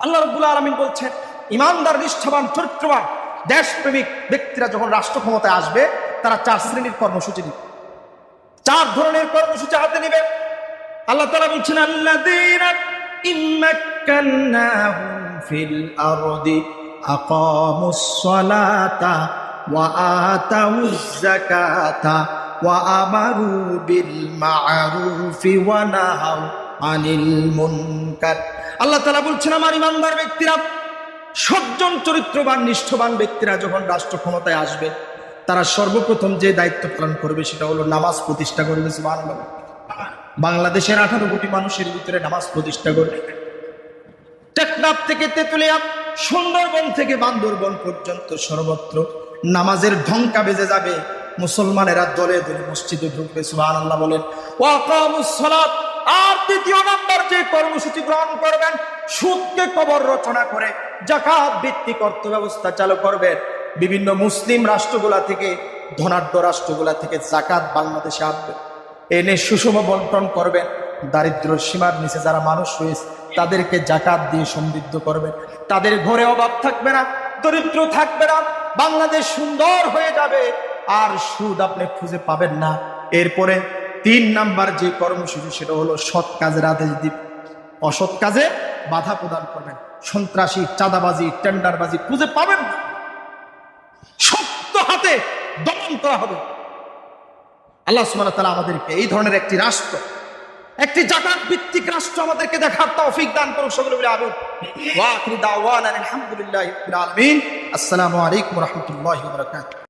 আল্লাহ রাব্বুল আলামিন বলছেন, ইমানদার, নিষ্ঠাবান, চরিত্রবান, দেশপ্রেমিক ব্যক্তিরা যখন রাষ্ট্র ক্ষমতায় আসবে, তারা 4 শ্রেণীর কর্মসূচি নিবে, 4 ধরনের কর্মসূচি হাতে নেবে। আল্লাহ তাআলা বলছেন, আল্লাযীনা ইম্মাক্কান্নাহুম ফিল আরদি আকামুস সালাতা ওয়া আতাউজ যাকাতা ওয়া আমারু বিল মা'রুফি ওয়া নাহাউ আনিল মুনকার। আল্লাহ তাআলা বলছেন, আমার ইমানদার ব্যক্তিরা, সজ্জন, চরিত্রবান, নিষ্ঠবান ব্যক্তিরা যখন রাষ্ট্র ক্ষমতায় আসবে, তারা সর্বপ্রথম যে দায়িত্ব পালন করবে সেটা হলো নামাজ প্রতিষ্ঠা করবে। সুবহানাল্লাহ। বাংলাদেশের 18 কোটি মানুষের ভিতরে নামাজ প্রতিষ্ঠা করবে। টেকনাফ থেকে তেতুলিয়া, সুন্দরবন থেকে বান্দরবন পর্যন্ত সর্বত্র নামাজের ঢঙ্কা বেজে যাবে। মুসলমানেরা দলে দলে মসজিদে ঢুকবে। সুবহানাল্লাহ বলেন। ওয়া আকামুস সালাত। আর দ্বিতীয় নাম্বার যে কর্মসূচি গ্রহণ করবেন, সুদকে কবর রচনা করে যাকাত ভিত্তিক অর্থ ব্যবস্থা চালু করবেন। বিভিন্ন মুসলিম রাষ্ট্রগুলা থেকে, ধনাঢ্য রাষ্ট্রগুলা থেকে যাকাত বাংলাদেশে আসবে, এনে সুষম বন্টন করবেন। দারিদ্র সীমার নিচে যারা মানুষ রয়েছে তাদেরকে যাকাত দিয়ে সমৃদ্ধ করবেন। তাদের ঘরে অভাব থাকবে না, দরিদ্র থাকবে না, বাংলাদেশ সুন্দর হয়ে যাবে, আর সুদ আপনি খুঁজে পাবেন না। এরপরে 3 নাম্বার যে কর্মসূচি, সেটা হলো সৎ কাজের আদেশ দিন, অসৎ কাজে বাধা প্রদান করবেন। সন্ত্রাসী, চাঁদাবাজি, টেন্ডারবাজি খুঁজে পাবেন না, শক্ত হাতে দমন করা হবে। আল্লাহ সুবহানাহু ওয়া তাআলা আমাদেরকে এই ধরনের একটি রাষ্ট্র, একটি যাকাত ভিত্তিক রাষ্ট্র আমাদেরকে দেখার তৌফিক দান করুন। সকলে বলে আমিন। ওয়া আখিরু দাওয়ানা আলহামদুলিল্লাহি রাব্বিল আলামিন। আসসালামু আলাইকুম ওয়া রাহমাতুল্লাহি ওয়া বারাকাতুহু।